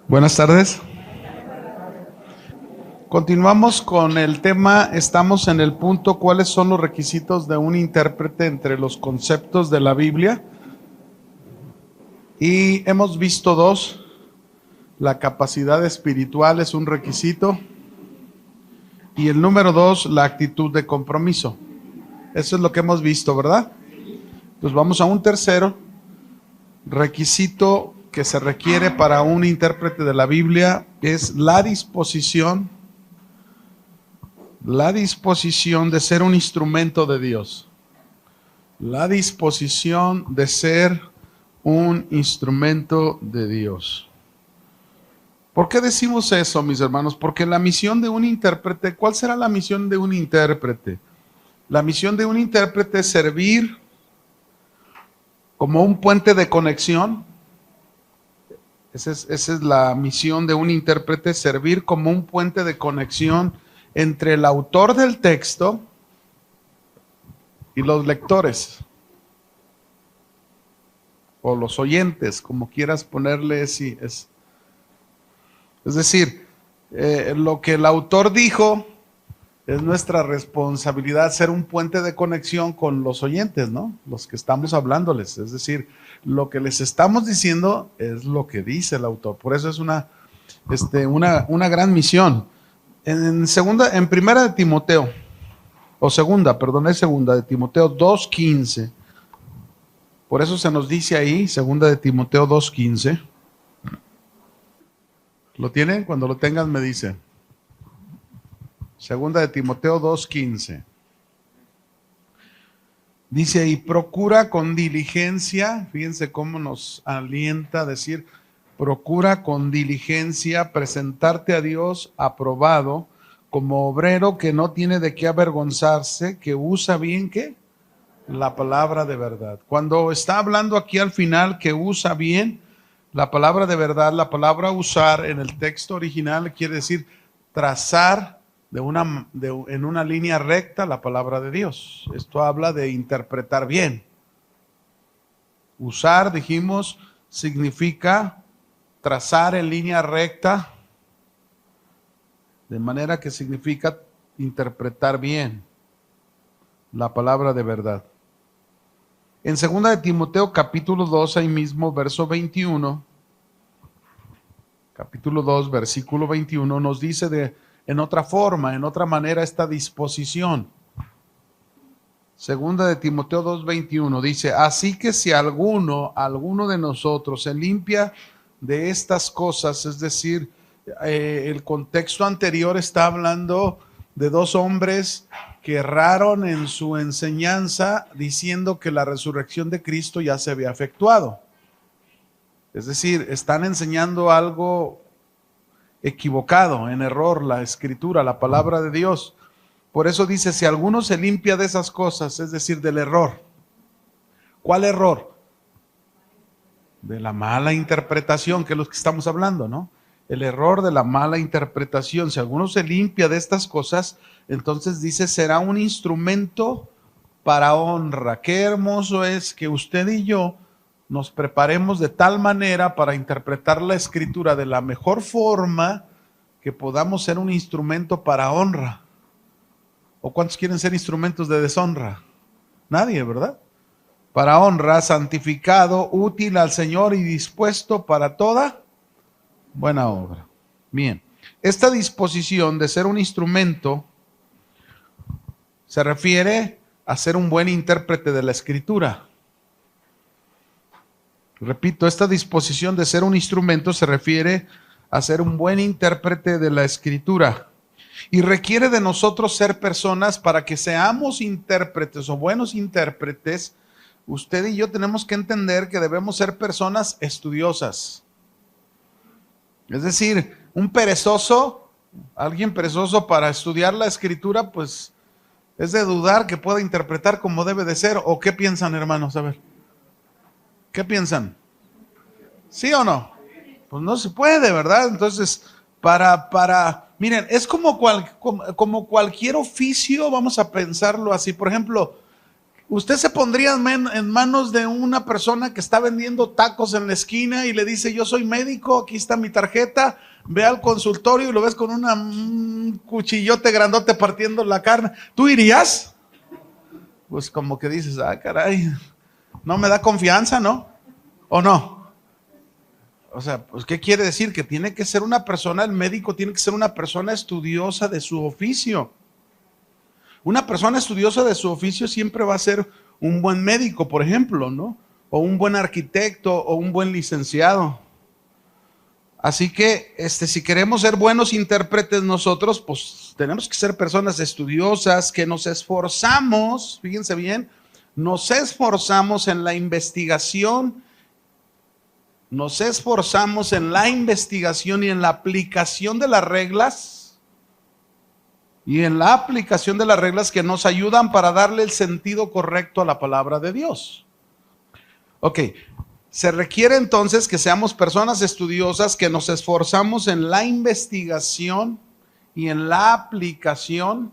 Buenas tardes. Continuamos con el tema, estamos en el punto, ¿cuáles son los requisitos de un intérprete entre los conceptos de la Biblia? Y hemos visto dos. La capacidad espiritual es un requisito. Y el número dos, la actitud de compromiso. Eso es lo que hemos visto, ¿verdad? Pues vamos a un tercero requisito que se requiere para un intérprete de la Biblia, es la disposición de ser un instrumento de Dios. La disposición de ser un instrumento de Dios. ¿Por qué decimos eso, mis hermanos? Porque la misión de un intérprete, ¿cuál será la misión de un intérprete? La misión de un intérprete es servir como un puente de conexión. Esa es la misión de un intérprete, servir como un puente de conexión entre el autor del texto y los lectores, o los oyentes, como quieras ponerle. Sí, es decir, lo que el autor dijo es nuestra responsabilidad ser un puente de conexión con los oyentes, ¿no? Los que estamos hablándoles. Es decir, lo que les estamos diciendo es lo que dice el autor. Por eso es una gran misión. En primera de Timoteo, es segunda de Timoteo 2:15. Por eso se nos dice ahí, segunda de Timoteo 2:15. ¿Lo tienen? Cuando lo tengan me dicen. Segunda de Timoteo 2:15. Dice ahí, procura con diligencia, fíjense cómo nos alienta a decir, procura con diligencia presentarte a Dios aprobado, como obrero que no tiene de qué avergonzarse, que usa bien, ¿qué? La palabra de verdad. Cuando está hablando aquí al final que usa bien la palabra de verdad, la palabra usar en el texto original quiere decir trazar en una línea recta la palabra de Dios. Esto habla de interpretar bien. Usar, dijimos, significa trazar en línea recta, de manera que significa interpretar bien la palabra de verdad. En 2 de Timoteo capítulo 2, ahí mismo, verso 21, capítulo 2, versículo 21, nos dice en otra forma, en otra manera, esta disposición. 2 de Timoteo 2:21 dice, así que si alguno de nosotros se limpia de estas cosas, es decir, el contexto anterior está hablando de dos hombres que erraron en su enseñanza diciendo que la resurrección de Cristo ya se había efectuado. Es decir, están enseñando algo equivocado, en error, la escritura, la palabra de Dios. Por eso dice, si alguno se limpia de esas cosas, es decir, del error. ¿Cuál error? De la mala interpretación, que es lo que estamos hablando, ¿no? El error de la mala interpretación. Si alguno se limpia de estas cosas, entonces dice, será un instrumento para honra. Qué hermoso es que usted y yo nos preparemos de tal manera para interpretar la escritura de la mejor forma que podamos ser un instrumento para honra. ¿O cuántos quieren ser instrumentos de deshonra? Nadie, ¿verdad? Para honra, santificado, útil al Señor y dispuesto para toda buena obra. Bien, esta disposición de ser un instrumento se refiere a ser un buen intérprete de la escritura. Repito, esta disposición de ser un instrumento se refiere a ser un buen intérprete de la escritura. Y requiere de nosotros ser personas para que seamos intérpretes o buenos intérpretes. Usted y yo tenemos que entender que debemos ser personas estudiosas. Es decir, un perezoso, alguien perezoso para estudiar la escritura, pues es de dudar que pueda interpretar como debe de ser. ¿O qué piensan, hermanos? A ver, ¿qué piensan? ¿Sí o no? Pues no se puede, ¿verdad? Entonces, miren, es como cualquier oficio, vamos a pensarlo así. Por ejemplo, ¿Usted se pondría en manos de una persona que está vendiendo tacos en la esquina y le dice, yo soy médico, aquí está mi tarjeta, ve al consultorio y lo ves con un cuchillote grandote partiendo la carne? ¿Tú irías? Pues como que dices, ah, caray, no me da confianza, ¿no? ¿O no? O sea, pues ¿qué quiere decir? Que tiene que ser una persona, el médico tiene que ser una persona estudiosa de su oficio. Una persona estudiosa de su oficio siempre va a ser un buen médico, por ejemplo, ¿no? O un buen arquitecto o un buen licenciado. Así que si queremos ser buenos intérpretes nosotros, pues tenemos que ser personas estudiosas, que nos esforzamos, fíjense bien, nos esforzamos en la investigación, nos esforzamos en la investigación y en la aplicación de las reglas. Y en la aplicación de las reglas que nos ayudan para darle el sentido correcto a la palabra de Dios. Ok, se requiere entonces que seamos personas estudiosas, que nos esforzamos en la investigación y en la aplicación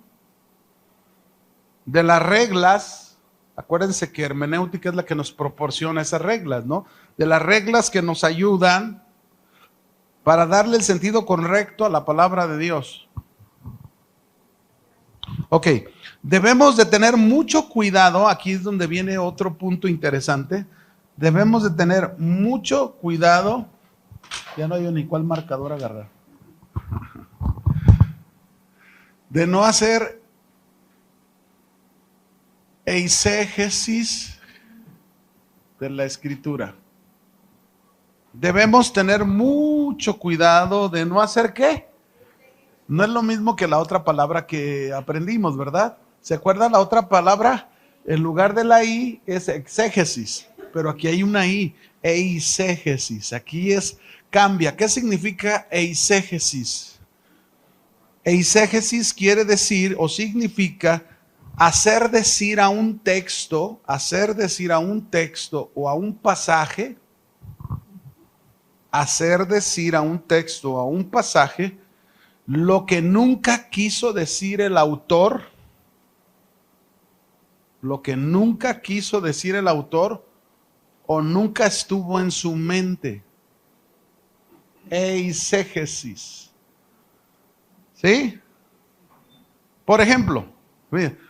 de las reglas. Acuérdense que hermenéutica es la que nos proporciona esas reglas, ¿no? De las reglas que nos ayudan para darle el sentido correcto a la palabra de Dios. Ok, debemos de tener mucho cuidado, aquí es donde viene otro punto interesante, debemos de tener mucho cuidado, ya no hay ni cuál marcador agarrar, de no hacer eisegesis de la escritura. Debemos tener mucho cuidado de no hacer ¿qué? No es lo mismo que la otra palabra que aprendimos, ¿verdad? ¿Se acuerdan la otra palabra? En lugar de la I es exégesis, pero aquí hay una I, eisegesis. Aquí cambia. ¿Qué significa eisegesis? Eisegesis quiere decir o significa hacer decir a un texto o a un pasaje, hacer decir a un texto o a un pasaje lo que nunca quiso decir el autor, o nunca estuvo en su mente. Eisegesis. ¿Sí? Por ejemplo,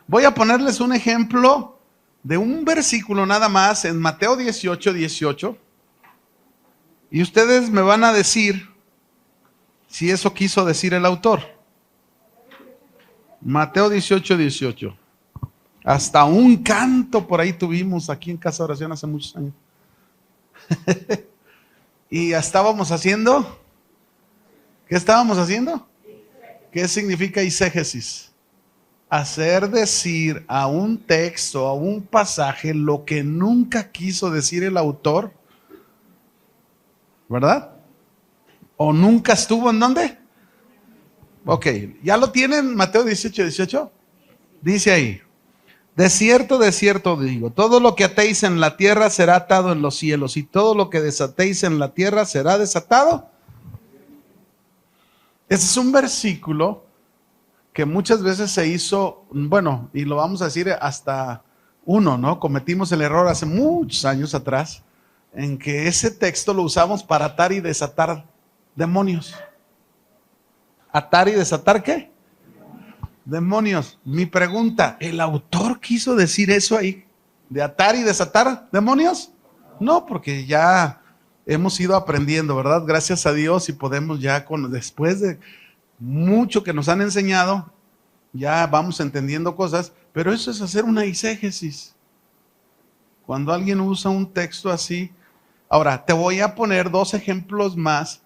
voy a ponerles un ejemplo de un versículo nada más en Mateo 18:18, y ustedes me van a decir si eso quiso decir el autor. Mateo 18:18. Hasta un canto por ahí tuvimos aquí en Casa de Oración hace muchos años. Y estábamos haciendo, ¿qué estábamos haciendo? ¿Qué significa eisegesis? Hacer decir a un texto, a un pasaje, lo que nunca quiso decir el autor, ¿verdad? ¿O nunca estuvo en dónde? Ok, ¿ya lo tienen? Mateo 18:18. Dice ahí, de cierto digo, todo lo que atéis en la tierra será atado en los cielos, y todo lo que desatéis en la tierra será desatado. Ese es un versículo que muchas veces se hizo, bueno, y lo vamos a decir hasta uno, ¿no? Cometimos el error hace muchos años atrás, en que ese texto lo usamos para atar y desatar demonios. ¿Atar y desatar qué? Demonios. Mi pregunta, ¿el autor quiso decir eso ahí? ¿De atar y desatar demonios? No, porque ya hemos ido aprendiendo, ¿verdad? Gracias a Dios, y podemos ya, después de mucho que nos han enseñado, ya vamos entendiendo cosas, pero eso es hacer una eisegesis. Cuando alguien usa un texto así. Ahora, te voy a poner dos ejemplos más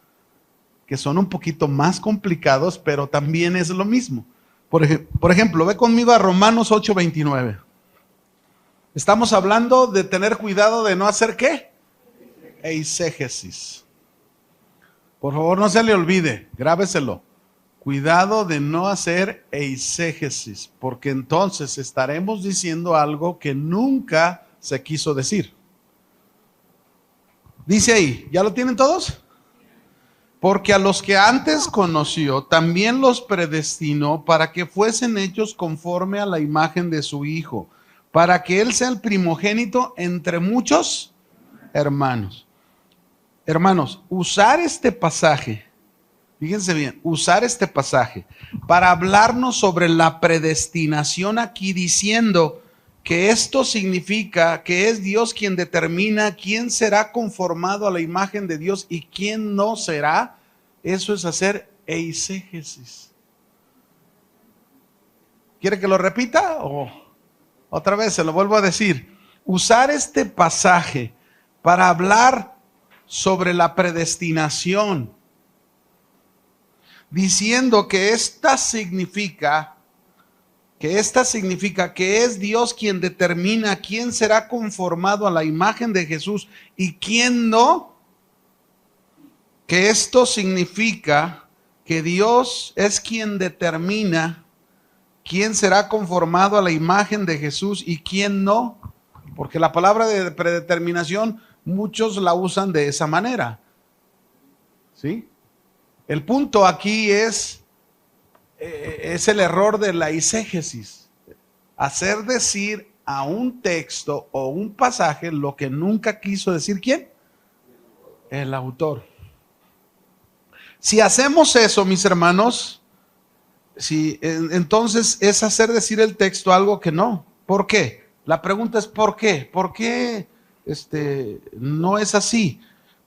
que son un poquito más complicados, pero también es lo mismo. Por ejemplo, ve conmigo a Romanos 8:29. Estamos hablando de tener cuidado de no hacer ¿qué? Eisegesis. Por favor, no se le olvide, grábeselo. Cuidado de no hacer eisegesis, porque entonces estaremos diciendo algo que nunca se quiso decir. Dice ahí, ¿ya lo tienen todos? Porque a los que antes conoció, también los predestinó para que fuesen hechos conforme a la imagen de su Hijo, para que Él sea el primogénito entre muchos hermanos. Hermanos, usar este pasaje, fíjense bien, usar este pasaje para hablarnos sobre la predestinación aquí, diciendo que esto significa que es Dios quien determina quién será conformado a la imagen de Dios y quién no será. Eso es hacer eisegesis. ¿Quiere que lo repita? O otra vez se lo vuelvo a decir. Usar este pasaje para hablar sobre la predestinación, diciendo que esta significa que es Dios quien determina quién será conformado a la imagen de Jesús y quién no. Que esto significa que Dios es quien determina quién será conformado a la imagen de Jesús y quién no. Porque la palabra de predeterminación muchos la usan de esa manera. ¿Sí? El punto aquí es el error de la eisegesis. Hacer decir a un texto o un pasaje lo que nunca quiso decir ¿quién? El autor. Si hacemos eso, mis hermanos, entonces es hacer decir el texto algo que no. ¿Por qué? La pregunta es ¿por qué? ¿Por qué no es así?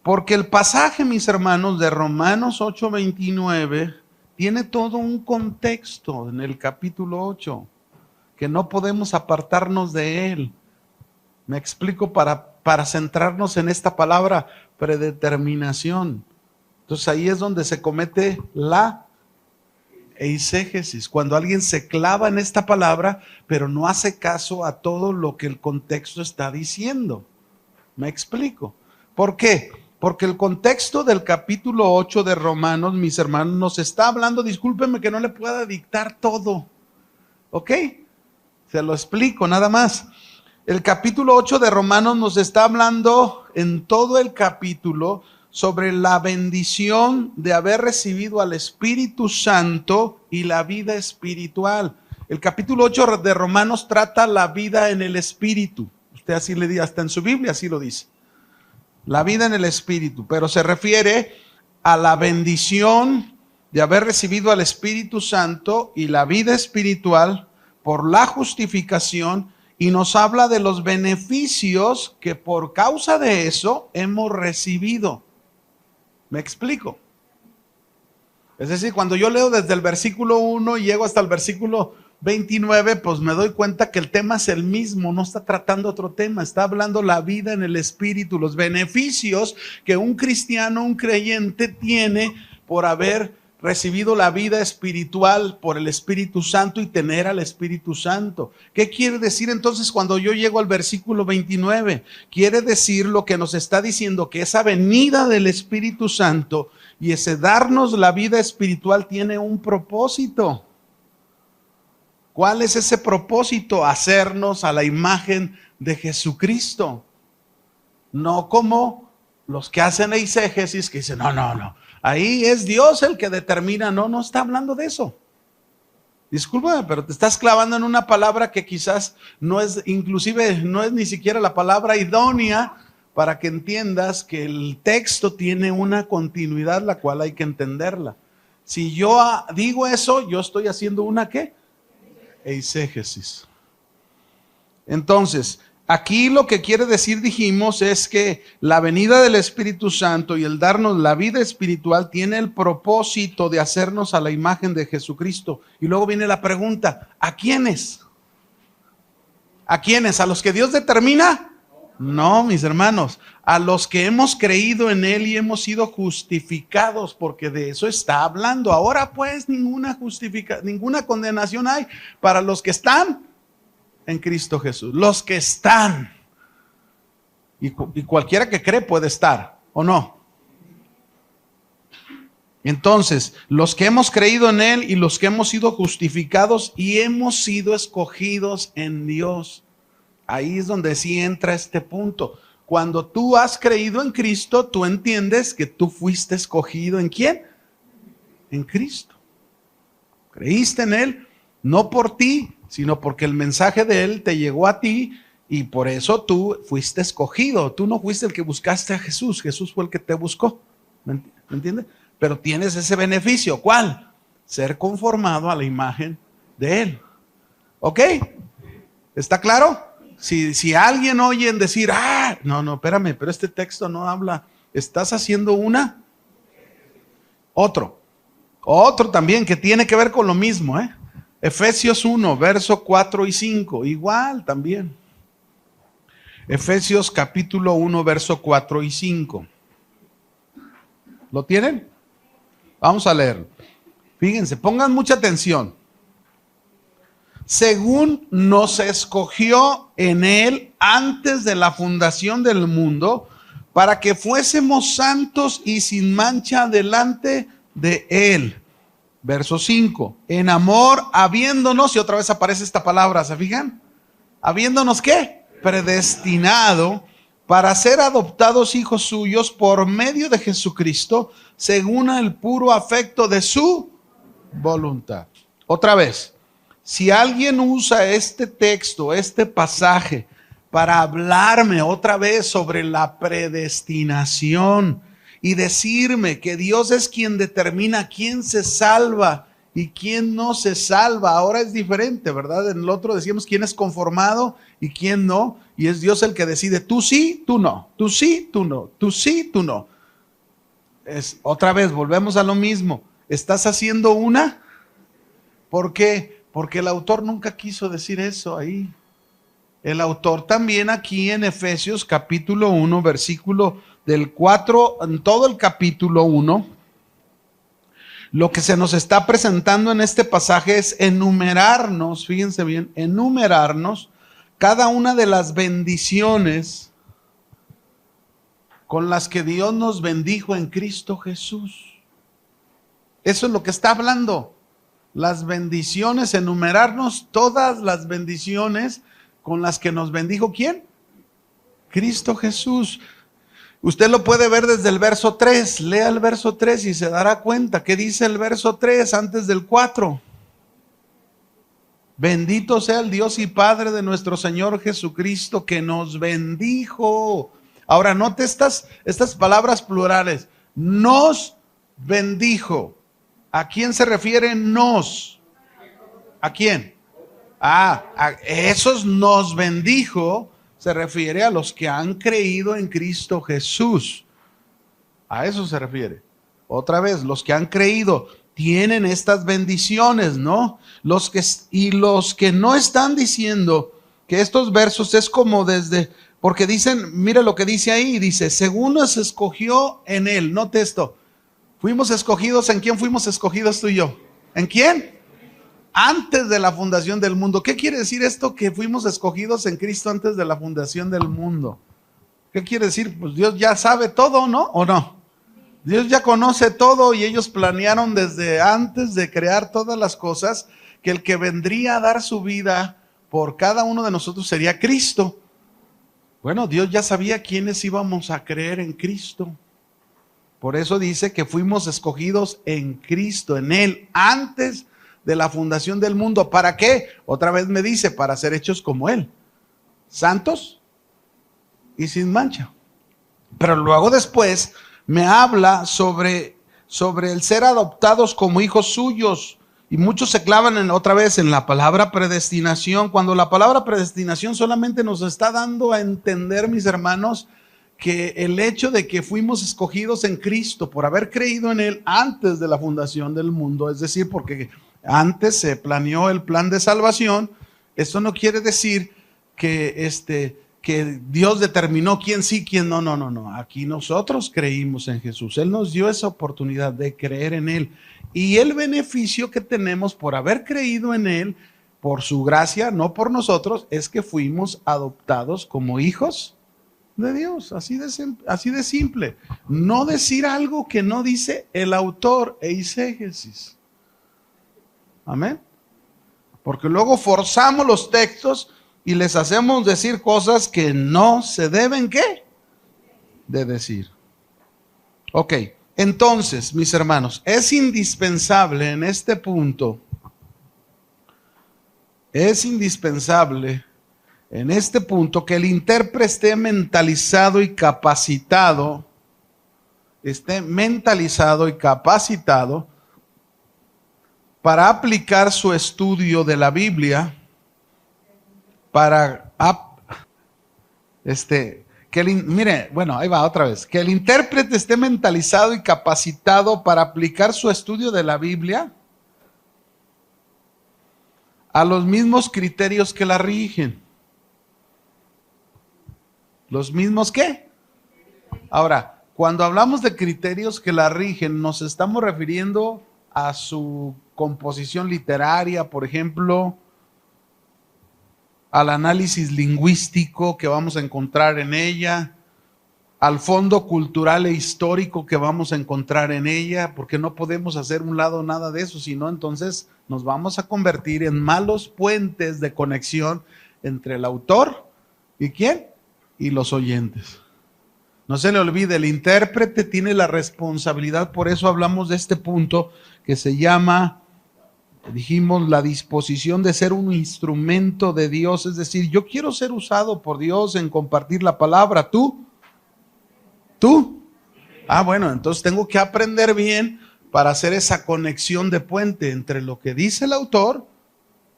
Porque el pasaje, mis hermanos, de Romanos 8:29 tiene todo un contexto en el capítulo 8 que no podemos apartarnos de él. Me explico para centrarnos en esta palabra predeterminación. Entonces ahí es donde se comete la eisegesis, cuando alguien se clava en esta palabra, pero no hace caso a todo lo que el contexto está diciendo. ¿Me explico? ¿Por qué? Porque el contexto del capítulo 8 de Romanos, mis hermanos, nos está hablando, discúlpenme que no le pueda dictar todo, ¿ok? Se lo explico nada más. El capítulo 8 de Romanos nos está hablando en todo el capítulo sobre la bendición de haber recibido al Espíritu Santo y la vida espiritual. El capítulo 8 de Romanos trata la vida en el Espíritu. Usted así le dice, hasta en su Biblia así lo dice. La vida en el Espíritu, pero se refiere a la bendición de haber recibido al Espíritu Santo y la vida espiritual por la justificación, y nos habla de los beneficios que por causa de eso hemos recibido. ¿Me explico? Es decir, cuando yo leo desde el versículo 1 y llego hasta el versículo 29, pues me doy cuenta que el tema es el mismo, no está tratando otro tema, está hablando la vida en el Espíritu, los beneficios que un cristiano, un creyente tiene por haber recibido la vida espiritual por el Espíritu Santo y tener al Espíritu Santo. ¿Qué quiere decir entonces cuando yo llego al versículo 29? Quiere decir lo que nos está diciendo, que esa venida del Espíritu Santo y ese darnos la vida espiritual tiene un propósito. ¿Cuál es ese propósito? Hacernos a la imagen de Jesucristo. No como los que hacen eisegesis que dicen, no. Ahí es Dios el que determina. No está hablando de eso. Discúlpame, pero te estás clavando en una palabra que quizás no es, inclusive no es ni siquiera la palabra idónea para que entiendas que el texto tiene una continuidad la cual hay que entenderla. Si yo digo eso, yo estoy haciendo una ¿qué? Eisegesis. Entonces, aquí lo que quiere decir, dijimos, es que la venida del Espíritu Santo y el darnos la vida espiritual tiene el propósito de hacernos a la imagen de Jesucristo. Y luego viene la pregunta, ¿a quiénes? ¿A quiénes? ¿A los que Dios determina? No, mis hermanos, a los que hemos creído en Él y hemos sido justificados, porque de eso está hablando. Ahora pues ninguna condenación hay para los que están en Cristo Jesús. Los que están. Y cualquiera que cree puede estar, ¿o no? Entonces, los que hemos creído en Él y los que hemos sido justificados y hemos sido escogidos en Dios. Ahí es donde sí entra este punto. Cuando tú has creído en Cristo, tú entiendes que tú fuiste escogido ¿en quién? En Cristo. Creíste en Él, no por ti, sino porque el mensaje de Él te llegó a ti y por eso tú fuiste escogido. Tú no fuiste el que buscaste a Jesús, Jesús fue el que te buscó. ¿Me entiendes? Pero tienes ese beneficio. ¿Cuál? Ser conformado a la imagen de Él. ¿Ok? ¿Está claro? Si alguien oye en decir, no, espérame, pero este texto no habla, estás haciendo otro también que tiene que ver con lo mismo, Efesios 1, verso 4 y 5, igual también. Efesios capítulo 1, verso 4 y 5. ¿Lo tienen? Vamos a leerlo. Fíjense, pongan mucha atención. Según nos escogió en Él antes de la fundación del mundo, para que fuésemos santos y sin mancha delante de Él. Verso 5. En amor, habiéndonos, y otra vez aparece esta palabra, ¿se fijan? Habiéndonos, ¿qué? Predestinado para ser adoptados hijos suyos por medio de Jesucristo, según el puro afecto de su voluntad. Otra vez. Si alguien usa este texto, este pasaje, para hablarme otra vez sobre la predestinación y decirme que Dios es quien determina quién se salva y quién no se salva, ahora es diferente, ¿verdad? En el otro decíamos quién es conformado y quién no, y es Dios el que decide, tú sí, tú no, tú sí, tú no, tú sí, tú no. Otra vez, volvemos a lo mismo, estás haciendo ¿por qué? Porque el autor nunca quiso decir eso ahí. El autor también aquí en Efesios capítulo 1, versículo del 4, en todo el capítulo 1, lo que se nos está presentando en este pasaje es enumerarnos, fíjense bien, enumerarnos cada una de las bendiciones con las que Dios nos bendijo en Cristo Jesús. Eso es lo que está hablando. Las bendiciones, enumerarnos todas las bendiciones con las que nos bendijo, ¿quién? Cristo Jesús. Usted lo puede ver desde el verso 3, lea el verso 3 y se dará cuenta. ¿Qué dice el verso 3 antes del 4? Bendito sea el Dios y Padre de nuestro Señor Jesucristo, que nos bendijo. Ahora note estas palabras plurales. Nos bendijo. ¿A quién se refiere nos? ¿A quién? A esos nos bendijo, se refiere a los que han creído en Cristo Jesús. A eso se refiere. Otra vez, los que han creído tienen estas bendiciones, ¿no? Los que no están diciendo que estos versos es como porque dicen, mire lo que dice ahí, dice, según nos escogió en Él. Note esto. Fuimos escogidos, ¿en quién fuimos escogidos tú y yo? ¿En quién? Antes de la fundación del mundo. ¿Qué quiere decir esto? Que fuimos escogidos en Cristo antes de la fundación del mundo. ¿Qué quiere decir? Pues Dios ya sabe todo, ¿no? ¿O no? Dios ya conoce todo y ellos planearon desde antes de crear todas las cosas que el que vendría a dar su vida por cada uno de nosotros sería Cristo. Bueno, Dios ya sabía quiénes íbamos a creer en Cristo. Por eso dice que fuimos escogidos en Cristo, en Él, antes de la fundación del mundo. ¿Para qué? Otra vez me dice, para ser hechos como Él, santos y sin mancha. Pero luego después me habla sobre el ser adoptados como hijos suyos. Y muchos se clavan otra vez en la palabra predestinación, cuando la palabra predestinación solamente nos está dando a entender, mis hermanos, que el hecho de que fuimos escogidos en Cristo por haber creído en Él antes de la fundación del mundo, es decir, porque antes se planeó el plan de salvación, esto no quiere decir que Dios determinó quién sí, quién no, no. Aquí nosotros creímos en Jesús. Él nos dio esa oportunidad de creer en Él. Y el beneficio que tenemos por haber creído en Él, por su gracia, no por nosotros, es que fuimos adoptados como hijos de Dios, así de simple. No decir algo que no dice el autor eisegesis. Amén. Porque luego forzamos los textos y les hacemos decir cosas que no se deben, ¿qué? De decir. Ok, entonces, mis hermanos, es indispensable en este punto Es indispensable en este punto que el intérprete esté mentalizado y capacitado, para aplicar su estudio de la Biblia, ahí va otra vez, que el intérprete esté mentalizado y capacitado para aplicar su estudio de la Biblia a los mismos criterios que la rigen. ¿Los mismos qué? Ahora, cuando hablamos de criterios que la rigen, nos estamos refiriendo a su composición literaria, por ejemplo, al análisis lingüístico que vamos a encontrar en ella, al fondo cultural e histórico que vamos a encontrar en ella, porque no podemos hacer un lado nada de eso, sino entonces nos vamos a convertir en malos puentes de conexión entre el autor y ¿quién? Y los oyentes. No se le olvide, el intérprete tiene la responsabilidad, por eso hablamos de este punto que se llama, dijimos, la disposición de ser un instrumento de Dios, es decir, yo quiero ser usado por Dios en compartir la palabra, ¿tú? Bueno, entonces tengo que aprender bien para hacer esa conexión de puente entre lo que dice el autor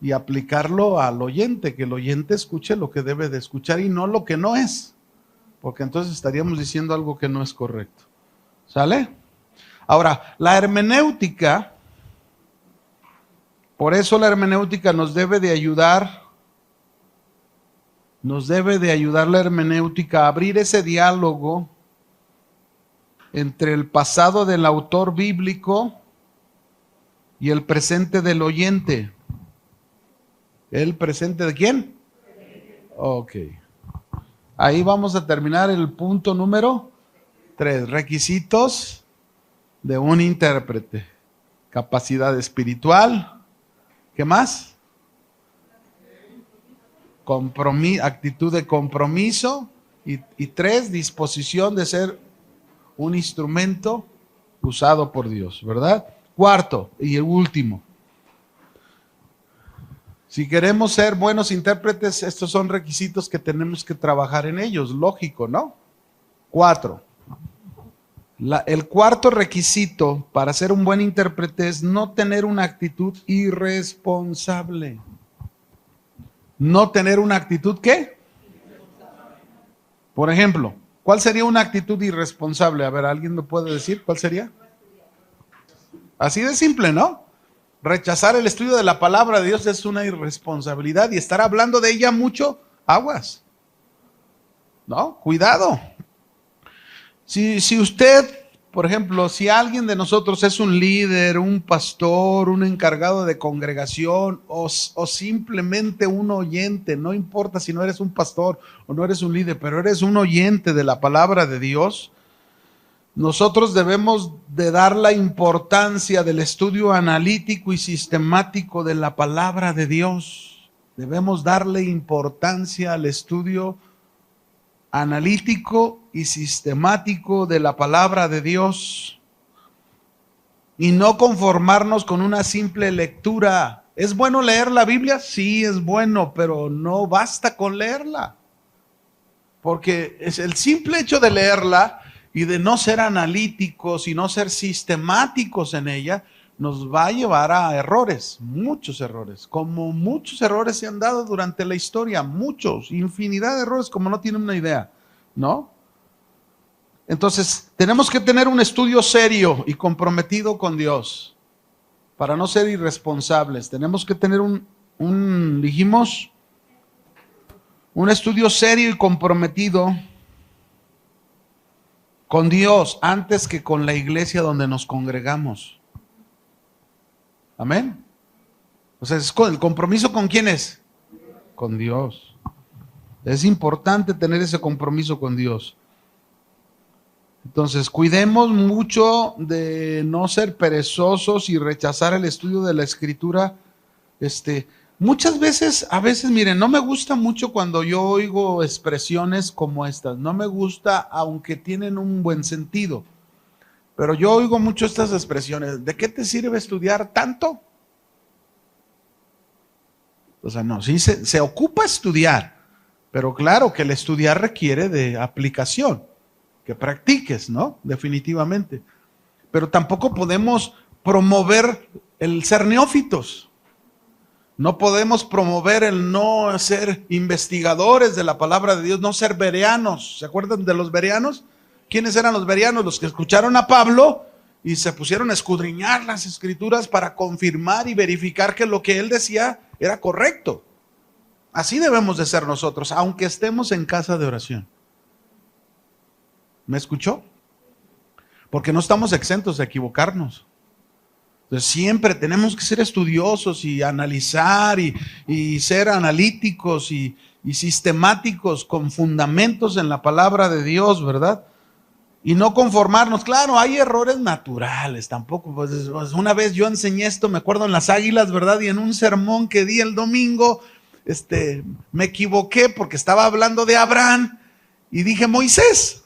y aplicarlo al oyente, que el oyente escuche lo que debe de escuchar y no lo que no es, porque entonces estaríamos diciendo algo que no es correcto. ¿Sale? Ahora, la hermenéutica, por eso la hermenéutica nos debe de ayudar la hermenéutica a abrir ese diálogo entre el pasado del autor bíblico y el presente del oyente. ¿El presente de quién? Ok. Ahí vamos a terminar el punto número 3. Requisitos de un intérprete. Capacidad espiritual. ¿Qué más? Actitud de compromiso. Y 3, disposición de ser un instrumento usado por Dios, ¿verdad? 4 y el último. Si queremos ser buenos intérpretes, estos son requisitos que tenemos que trabajar en ellos, lógico, ¿no? 4. El cuarto requisito para ser un buen intérprete es no tener una actitud irresponsable. No tener una actitud, ¿qué? Por ejemplo, ¿cuál sería una actitud irresponsable? A ver, ¿alguien me puede decir cuál sería? Así de simple, ¿no? Rechazar el estudio de la palabra de Dios es una irresponsabilidad y estar hablando de ella mucho, aguas. ¿No? Cuidado. Si usted, por ejemplo, si alguien de nosotros es un líder, un pastor, un encargado de congregación o simplemente un oyente, no importa si no eres un pastor o no eres un líder, pero eres un oyente de la palabra de Dios, nosotros debemos de dar la importancia del estudio analítico y sistemático de la palabra de Dios. Debemos darle importancia al estudio analítico y sistemático de la palabra de Dios y no conformarnos con una simple lectura. ¿Es bueno leer la Biblia? Sí, es bueno, pero no basta con leerla, porque es el simple hecho de leerla y de no ser analíticos y no ser sistemáticos en ella, nos va a llevar a errores, muchos errores, como muchos errores se han dado durante la historia, muchos, infinidad de errores como no tienen una idea, ¿no? Entonces, tenemos que tener un estudio serio y comprometido con Dios para no ser irresponsables. Tenemos que tener un estudio serio y comprometido con Dios antes que con la iglesia donde nos congregamos. Amén. O sea, el compromiso ¿con quién es? Con Dios. Es importante tener ese compromiso con Dios. Entonces, cuidemos mucho de no ser perezosos y rechazar el estudio de la Escritura. Muchas veces, miren, no me gusta mucho cuando yo oigo expresiones como estas. No me gusta, aunque tienen un buen sentido. Pero yo oigo mucho estas expresiones. ¿De qué te sirve estudiar tanto O sea, no, sí se ocupa estudiar, pero claro que el estudiar requiere de aplicación, que practiques, ¿no? Definitivamente. Pero tampoco podemos promover el ser neófitos. No podemos promover el no ser investigadores de la palabra de Dios, no ser bereanos. ¿Se acuerdan de los bereanos? ¿Quiénes eran los bereanos? Los que escucharon a Pablo y se pusieron a escudriñar las escrituras para confirmar y verificar que lo que él decía era correcto. Así debemos de ser nosotros, aunque estemos en casa de oración. ¿Me escuchó? Porque no estamos exentos de equivocarnos. Entonces, siempre tenemos que ser estudiosos y analizar y ser analíticos y sistemáticos con fundamentos en la palabra de Dios, ¿verdad? Y no conformarnos. Claro, hay errores naturales, tampoco. Pues, una vez yo enseñé esto, me acuerdo en las Águilas, ¿verdad? Y en un sermón que di el domingo, me equivoqué porque estaba hablando de Abraham y dije Moisés.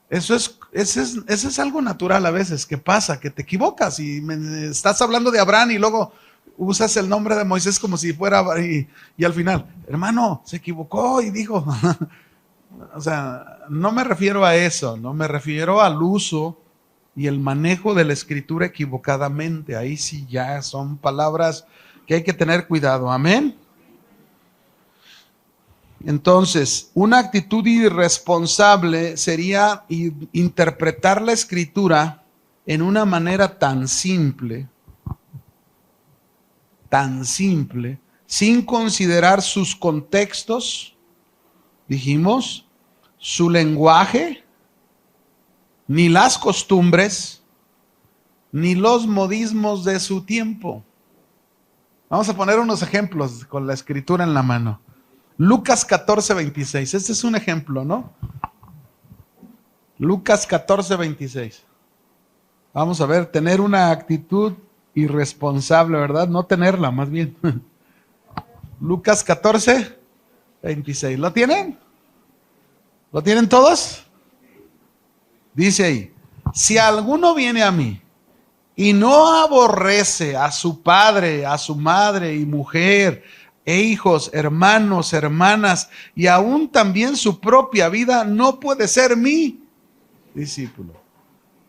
Eso es algo natural a veces, que pasa, que te equivocas y estás hablando de Abraham y luego usas el nombre de Moisés como si fuera, y al final, hermano, se equivocó y dijo, o sea, no me refiero a eso, no me refiero al uso y el manejo de la escritura equivocadamente. Ahí sí ya son palabras que hay que tener cuidado, amén. Entonces, una actitud irresponsable sería interpretar la escritura en una manera tan simple, sin considerar sus contextos, dijimos, su lenguaje, ni las costumbres, ni los modismos de su tiempo. Vamos a poner unos ejemplos con la escritura en la mano. Lucas 14:26. Este es un ejemplo, ¿no? Lucas 14:26. Vamos a ver, tener una actitud irresponsable, ¿verdad? No tenerla, más bien. Lucas 14:26. ¿Lo tienen? ¿Lo tienen todos? Dice ahí, si alguno viene a mí y no aborrece a su padre, a su madre y mujer, e hijos, hermanos, hermanas, y aún también su propia vida, no puede ser mi discípulo.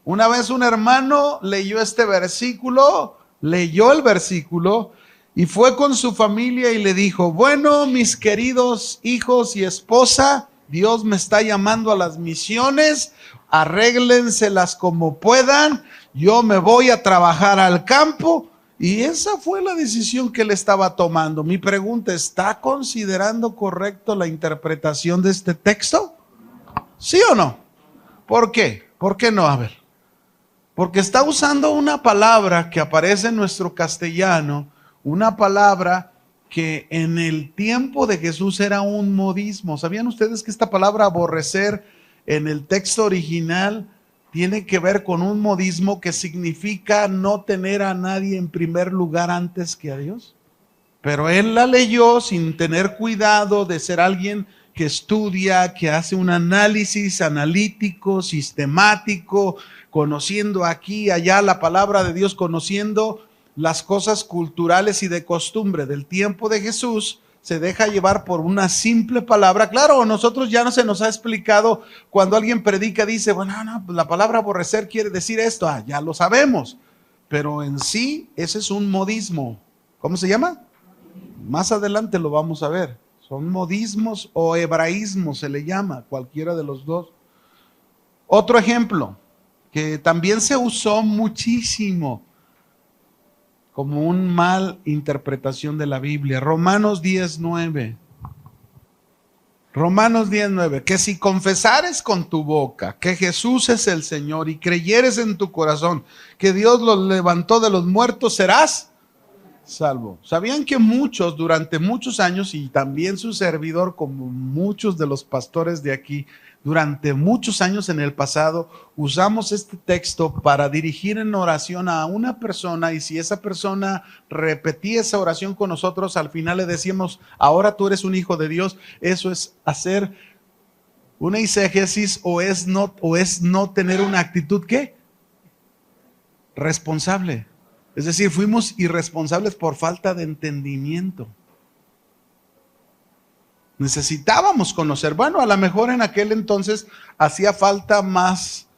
Una vez un hermano leyó este versículo, leyó el versículo, y fue con su familia y le dijo, bueno, mis queridos hijos y esposa, Dios me está llamando a las misiones, arréglenselas como puedan, yo me voy a trabajar al campo. Y esa fue la decisión que él estaba tomando. Mi pregunta, ¿está considerando correcto la interpretación de este texto? ¿Sí o no? ¿Por qué? ¿Por qué no? A ver. Porque está usando una palabra que aparece en nuestro castellano, una palabra que en el tiempo de Jesús era un modismo. ¿Sabían ustedes que esta palabra aborrecer en el texto original tiene que ver con un modismo que significa no tener a nadie en primer lugar antes que a Dios? Pero él la leyó sin tener cuidado de ser alguien que estudia, que hace un análisis analítico, sistemático, conociendo aquí y allá la palabra de Dios, conociendo las cosas culturales y de costumbre del tiempo de Jesús. Se deja llevar por una simple palabra. Claro, a nosotros ya no se nos ha explicado cuando alguien predica, dice, bueno, no, pues la palabra aborrecer quiere decir esto. Ya lo sabemos. Pero en sí, ese es un modismo. ¿Cómo se llama? Más adelante lo vamos a ver. Son modismos o hebraísmos, se le llama, cualquiera de los dos. Otro ejemplo, que también se usó muchísimo como una mal interpretación de la Biblia. Romanos 10:9. Romanos 10:9. Que si confesares con tu boca que Jesús es el Señor y creyeres en tu corazón que Dios los levantó de los muertos, serás salvo. ¿Sabían que muchos, durante muchos años, y también su servidor, como muchos de los pastores de aquí, durante muchos años en el pasado, usamos este texto para dirigir en oración a una persona, y si esa persona repetía esa oración con nosotros, al final le decíamos, ahora tú eres un hijo de Dios? Eso es hacer una exégesis o es no tener una actitud, ¿qué? Responsable. Es decir, fuimos irresponsables por falta de entendimiento. Necesitábamos conocer. Bueno, a lo mejor en aquel entonces hacía falta más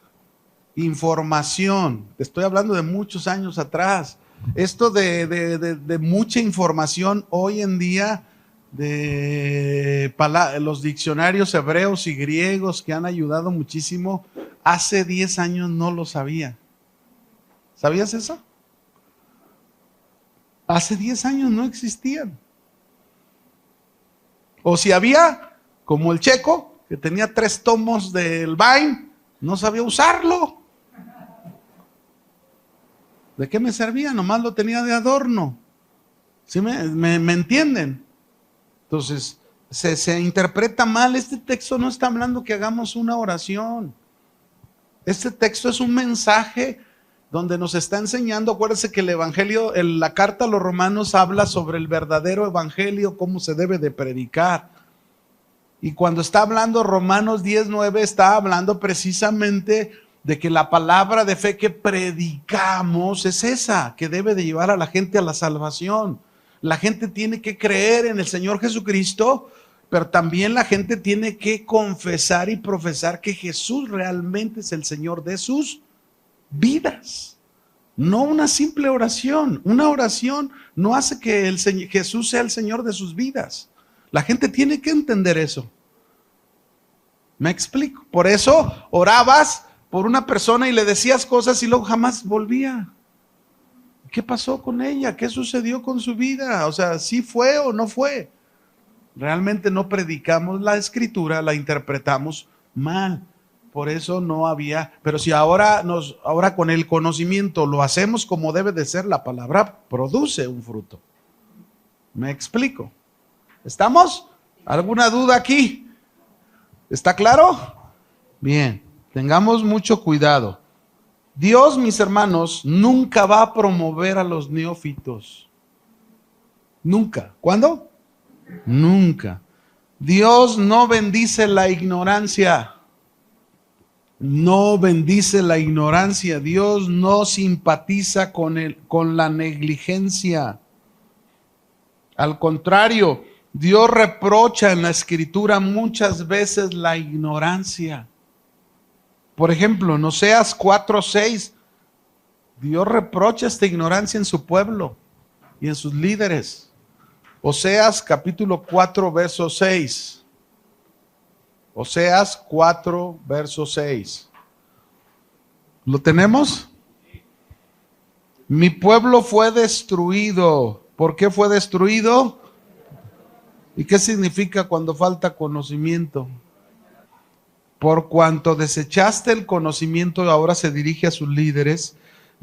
información. Te estoy hablando de muchos años atrás. Esto de mucha información hoy en día, de los diccionarios hebreos y griegos que han ayudado muchísimo, hace 10 años no lo sabía. ¿Sabías eso? Hace 10 años no existían. O si había, como el Checo, que tenía 3 tomos del Vine, no sabía usarlo. ¿De qué me servía? Nomás lo tenía de adorno. ¿Sí me entienden? Entonces, se interpreta mal. Este texto no está hablando que hagamos una oración. Este texto es un mensaje donde nos está enseñando. Acuérdense que el evangelio, la carta a los romanos habla sobre el verdadero evangelio, cómo se debe de predicar. Y cuando está hablando Romanos 10:9, está hablando precisamente de que la palabra de fe que predicamos es esa, que debe de llevar a la gente a la salvación. La gente tiene que creer en el Señor Jesucristo, pero también la gente tiene que confesar y profesar que Jesús realmente es el Señor de sus vidas. No una simple oración. Una oración no hace que Jesús sea el Señor de sus vidas. La gente tiene que entender eso. ¿Me explico? Por eso orabas por una persona y le decías cosas y luego jamás volvía. ¿Qué pasó con ella? ¿Qué sucedió con su vida? O sea, ¿sí fue o no fue? Realmente no predicamos la escritura, la interpretamos mal. Por eso no había, pero si ahora con el conocimiento lo hacemos como debe de ser, la palabra produce un fruto. ¿Me explico? ¿Estamos? ¿Alguna duda aquí? ¿Está claro? Bien, tengamos mucho cuidado. Dios, mis hermanos, nunca va a promover a los neófitos. Nunca. ¿Cuándo? Nunca. Dios no bendice la ignorancia. No bendice la ignorancia. Dios no simpatiza con la negligencia. Al contrario, Dios reprocha en la Escritura muchas veces la ignorancia. Por ejemplo, en Oseas 4:6, Dios reprocha esta ignorancia en su pueblo y en sus líderes. Oseas capítulo 4, verso 6. Oseas 4, verso 6. ¿Lo tenemos? Mi pueblo fue destruido. ¿Por qué fue destruido? ¿Y qué significa cuando falta conocimiento? Por cuanto desechaste el conocimiento, ahora se dirige a sus líderes,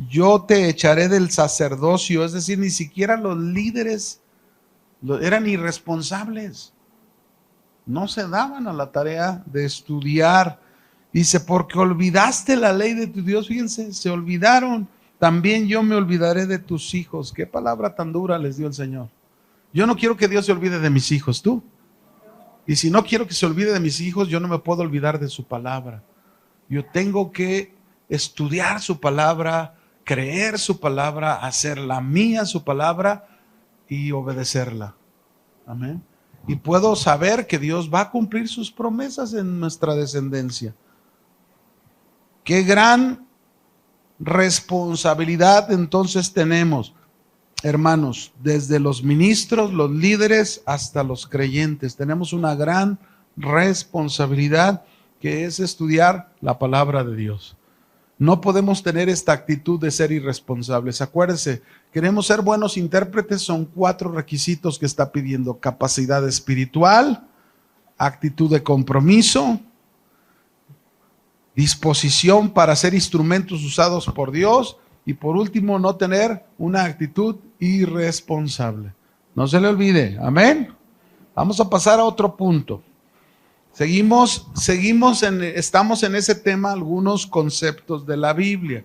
yo te echaré del sacerdocio. Es decir, ni siquiera los líderes eran irresponsables. No se daban a la tarea de estudiar. Dice, porque olvidaste la ley de tu Dios. Fíjense, se olvidaron. También yo me olvidaré de tus hijos. Qué palabra tan dura les dio el Señor. Yo no quiero que Dios se olvide de mis hijos, ¿tú? Y si no quiero que se olvide de mis hijos, yo no me puedo olvidar de su palabra. Yo tengo que estudiar su palabra, creer su palabra, hacer la mía su palabra y obedecerla. Amén. Y puedo saber que Dios va a cumplir sus promesas en nuestra descendencia. Qué gran responsabilidad entonces tenemos, hermanos, desde los ministros, los líderes, hasta los creyentes. Tenemos una gran responsabilidad que es estudiar la palabra de Dios. No podemos tener esta actitud de ser irresponsables. Acuérdense, queremos ser buenos intérpretes, son 4 requisitos que está pidiendo: capacidad espiritual, actitud de compromiso, disposición para ser instrumentos usados por Dios, y por último, no tener una actitud irresponsable. No se le olvide, amén. Vamos a pasar a otro punto. Estamos en ese tema, algunos conceptos de la Biblia.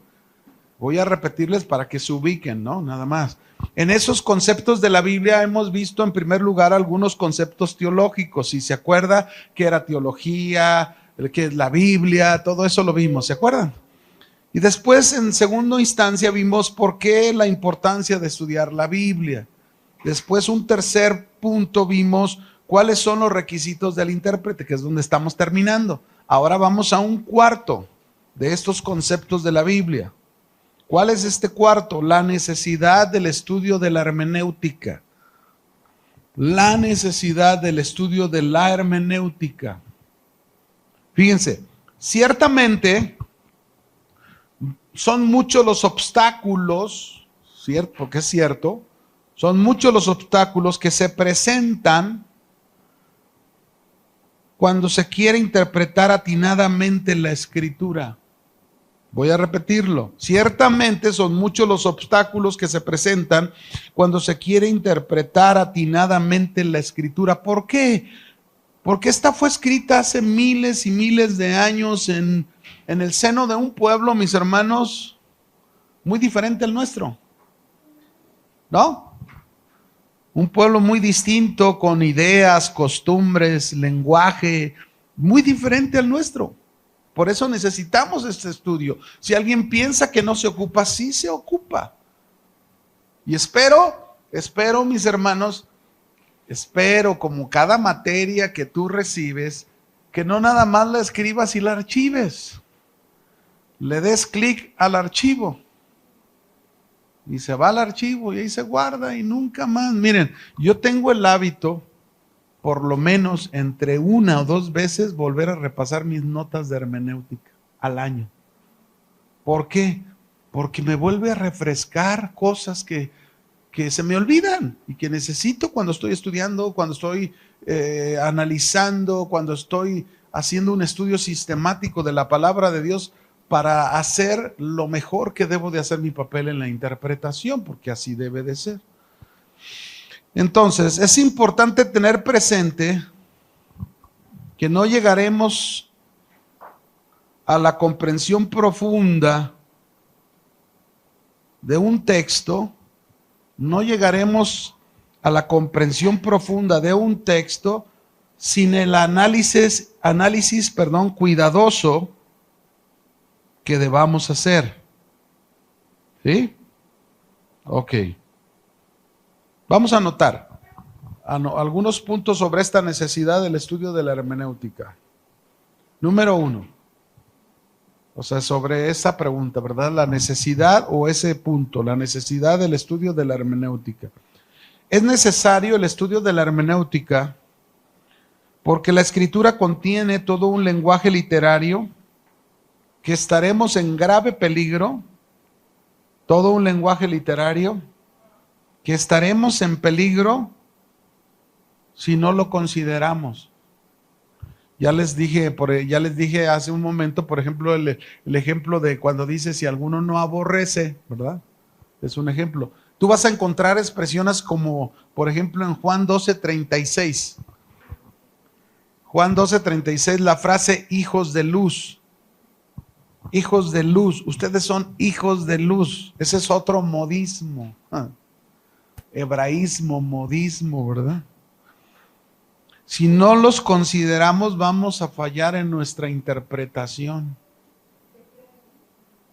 Voy a repetirles para que se ubiquen, ¿no? Nada más. En esos conceptos de la Biblia hemos visto en primer lugar algunos conceptos teológicos. Si se acuerda que era teología, que es la Biblia, todo eso lo vimos, ¿se acuerdan? Y después, en segunda instancia, vimos por qué la importancia de estudiar la Biblia. Después, un tercer punto, vimos cuáles son los requisitos del intérprete, que es donde estamos terminando. Ahora vamos a un cuarto de estos conceptos de la Biblia. ¿Cuál es este cuarto? La necesidad del estudio de la hermenéutica. La necesidad del estudio de la hermenéutica. Fíjense, ciertamente son muchos los obstáculos, ¿cierto? Porque es cierto, son muchos los obstáculos que se presentan cuando se quiere interpretar atinadamente la Escritura. Voy a repetirlo. Ciertamente son muchos los obstáculos que se presentan cuando se quiere interpretar atinadamente la Escritura. ¿Por qué? Porque esta fue escrita hace miles y miles de años en el seno de un pueblo, mis hermanos, muy diferente al nuestro. ¿No? Un pueblo muy distinto, con ideas, costumbres, lenguaje, muy diferente al nuestro. Por eso necesitamos este estudio. Si alguien piensa que no se ocupa, sí se ocupa. Y espero, mis hermanos, espero como cada materia que tú recibes, que no nada más la escribas y la archives. Le des clic al archivo. Y se va al archivo y ahí se guarda y nunca más. Miren, yo tengo el hábito, por lo menos entre 1 o 2 veces, volver a repasar mis notas de hermenéutica al año. ¿Por qué? Porque me vuelve a refrescar cosas que se me olvidan y que necesito cuando estoy estudiando, cuando estoy analizando, cuando estoy haciendo un estudio sistemático de la palabra de Dios, para hacer lo mejor que debo de hacer mi papel en la interpretación, porque así debe de ser. Entonces, es importante tener presente que no llegaremos a la comprensión profunda de un texto, no llegaremos a la comprensión profunda de un texto sin el análisis, cuidadoso que debamos hacer. ¿Sí? Ok. Vamos a anotar algunos puntos sobre esta necesidad del estudio de la hermenéutica. Número 1. O sea, sobre esa pregunta, ¿verdad? La necesidad o ese punto, la necesidad del estudio de la hermenéutica. Es necesario el estudio de la hermenéutica porque la Escritura contiene todo un lenguaje literario que estaremos en grave peligro, todo un lenguaje literario que estaremos en peligro si no lo consideramos. Ya les dije hace un momento, por ejemplo, el ejemplo de cuando dice si alguno no aborrece, ¿verdad? Es un ejemplo. Tú vas a encontrar expresiones como, por ejemplo, en Juan 12:36. Juan 12:36, la frase hijos de luz. Hijos de luz, ustedes son hijos de luz. Ese es otro modismo. Hebraísmo, modismo, ¿verdad? Si no los consideramos, vamos a fallar en nuestra interpretación.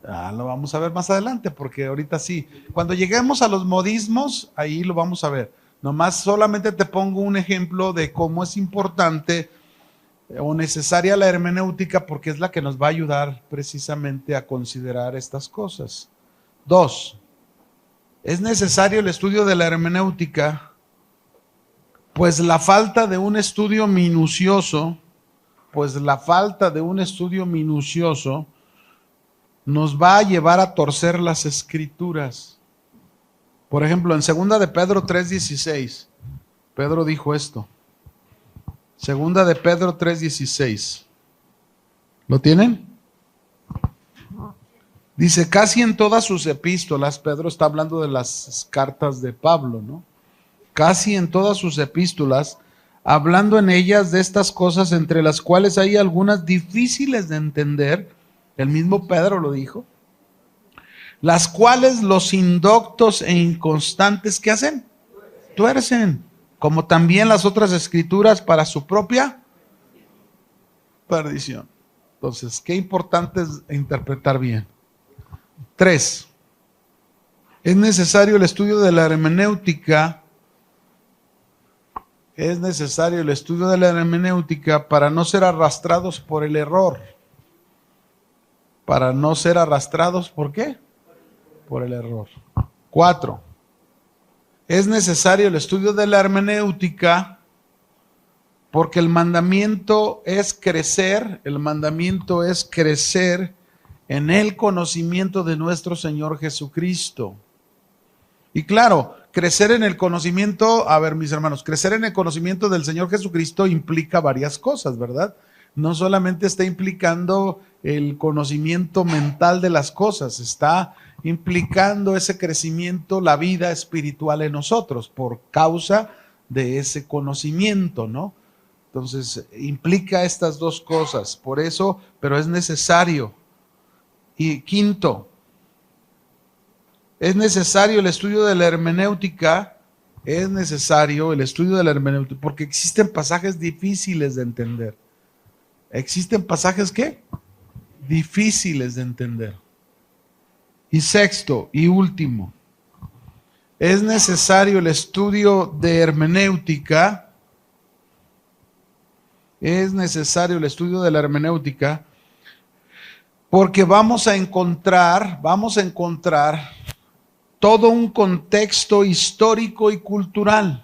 Lo vamos a ver más adelante, porque ahorita sí. Cuando lleguemos a los modismos, ahí lo vamos a ver. Nomás solamente te pongo un ejemplo de cómo es importante o necesaria la hermenéutica, porque es la que nos va a ayudar precisamente a considerar estas cosas. 2. Es necesario el estudio de la hermenéutica, pues la falta de un estudio minucioso, nos va a llevar a torcer las Escrituras. Por ejemplo, en 2 de Pedro 3:16, Pedro dijo esto. 2 de Pedro 3:16. ¿Lo tienen? Dice, casi en todas sus epístolas, Pedro está hablando de las cartas de Pablo, ¿no? Casi en todas sus epístolas, hablando en ellas de estas cosas, entre las cuales hay algunas difíciles de entender, el mismo Pedro lo dijo, las cuales los indoctos e inconstantes, ¿qué hacen? Tuercen, como también las otras escrituras para su propia perdición. Entonces, qué importante es interpretar bien. 3. Es necesario el estudio de la hermenéutica. Es necesario el estudio de la hermenéutica para no ser arrastrados por el error. Para no ser arrastrados, ¿por qué? Por el error. 4. Es necesario el estudio de la hermenéutica porque el mandamiento es crecer en el conocimiento de nuestro Señor Jesucristo. Y claro, crecer en el conocimiento, a ver mis hermanos, crecer en el conocimiento del Señor Jesucristo implica varias cosas, ¿verdad? No solamente está implicando el conocimiento mental de las cosas, está implicando ese crecimiento, la vida espiritual en nosotros, por causa de ese conocimiento, ¿no? Entonces, implica estas dos cosas, por eso, pero es necesario. Y 5, es necesario el estudio de la hermenéutica, porque existen pasajes difíciles de entender. ¿Existen pasajes qué? Difíciles de entender. Y 6 y último, es necesario el estudio de hermenéutica. Es necesario el estudio de la hermenéutica porque vamos a encontrar todo un contexto histórico y cultural.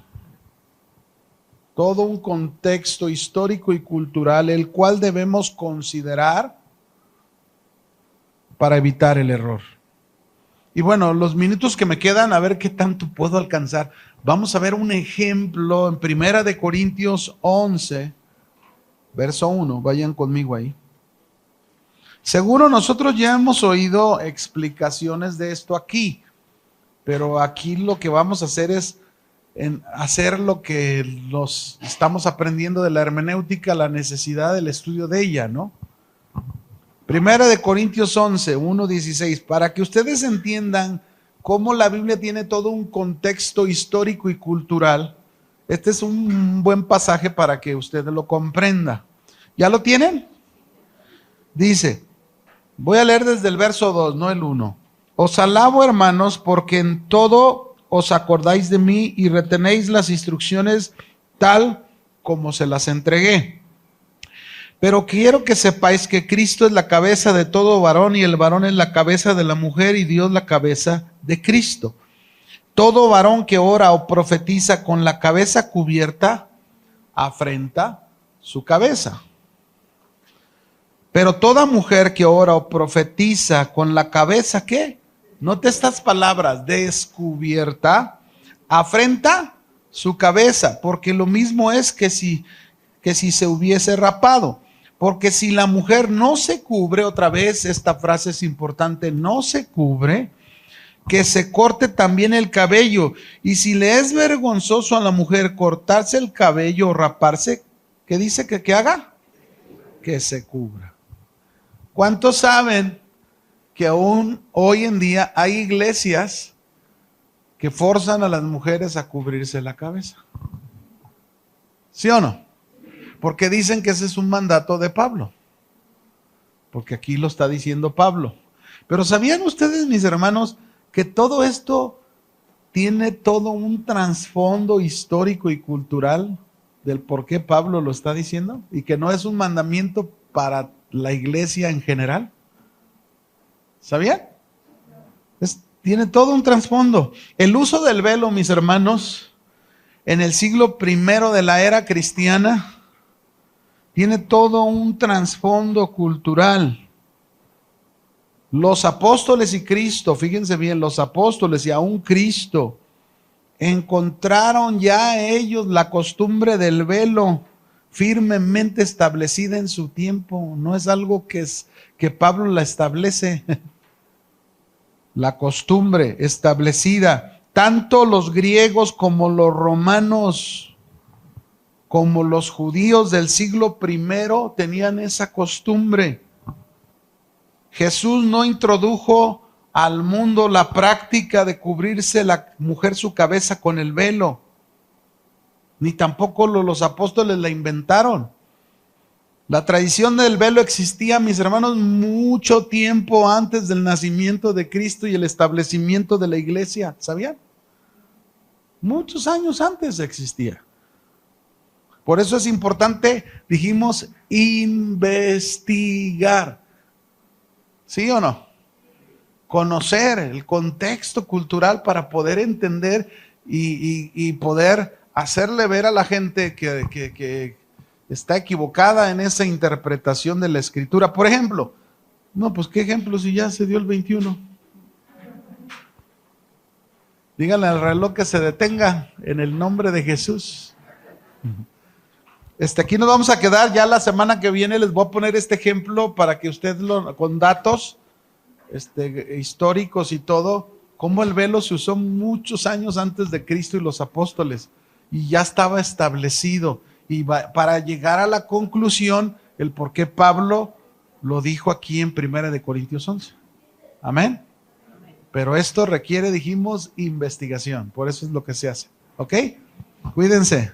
Todo un contexto histórico y cultural, el cual debemos considerar para evitar el error. Y bueno, los minutos que me quedan, a ver qué tanto puedo alcanzar. Vamos a ver un ejemplo en 1 Corintios 11, verso 1. Vayan conmigo ahí. Seguro nosotros ya hemos oído explicaciones de esto aquí, pero aquí lo que vamos a hacer es hacer lo que nos estamos aprendiendo de la hermenéutica, la necesidad del estudio de ella, ¿no? 1 Corintios 11, 1-16, para que ustedes entiendan cómo la Biblia tiene todo un contexto histórico y cultural. Este es un buen pasaje para que usted lo comprenda. ¿Ya lo tienen? Dice, voy a leer desde el verso 2, no el 1. Os alabo, hermanos, porque en todo os acordáis de mí y retenéis las instrucciones tal como se las entregué. Pero quiero que sepáis que Cristo es la cabeza de todo varón y el varón es la cabeza de la mujer y Dios la cabeza de Cristo. Todo varón que ora o profetiza con la cabeza cubierta afrenta su cabeza. Pero toda mujer que ora o profetiza con la cabeza, ¿qué? Note estas palabras, descubierta, afrenta su cabeza, porque lo mismo es que si se hubiese rapado. Porque si la mujer no se cubre, otra vez esta frase es importante, no se cubre, que se corte también el cabello. Y si le es vergonzoso a la mujer cortarse el cabello o raparse, ¿qué dice que haga? Que se cubra. ¿Cuántos saben que aún hoy en día hay iglesias que forzan a las mujeres a cubrirse la cabeza? ¿Sí o no? Porque dicen que ese es un mandato de Pablo. Porque aquí lo está diciendo Pablo. Pero ¿sabían ustedes, mis hermanos, que todo esto tiene todo un trasfondo histórico y cultural del por qué Pablo lo está diciendo? Y que no es un mandamiento para la iglesia en general. ¿Sabían? Tiene todo un trasfondo. El uso del velo, mis hermanos, en el siglo I de la era cristiana, tiene todo un trasfondo cultural. Los apóstoles y Cristo, fíjense bien, los apóstoles y aún Cristo, encontraron ya ellos la costumbre del velo firmemente establecida en su tiempo. No es algo que Pablo la establece. La costumbre establecida, tanto los griegos como los romanos, como los judíos del siglo I tenían esa costumbre. Jesús no introdujo al mundo la práctica de cubrirse la mujer su cabeza con el velo, ni tampoco los apóstoles la inventaron. La tradición del velo existía, mis hermanos, mucho tiempo antes del nacimiento de Cristo y el establecimiento de la iglesia. ¿Sabían? Muchos años antes existía. Por eso es importante, dijimos, investigar. ¿Sí o no? Conocer el contexto cultural para poder entender y poder hacerle ver a la gente que está equivocada en esa interpretación de la escritura. Por ejemplo, no, pues qué ejemplo si ya se dio el 21. Díganle al reloj que se detenga en el nombre de Jesús. Aquí nos vamos a quedar, ya la semana que viene les voy a poner este ejemplo para que usted con datos históricos y todo, cómo el velo se usó muchos años antes de Cristo y los apóstoles, y ya estaba establecido, y para llegar a la conclusión, el por qué Pablo lo dijo aquí en 1 Corintios 11. Amén. Pero esto requiere, dijimos, investigación, por eso es lo que se hace. ¿Ok? Cuídense.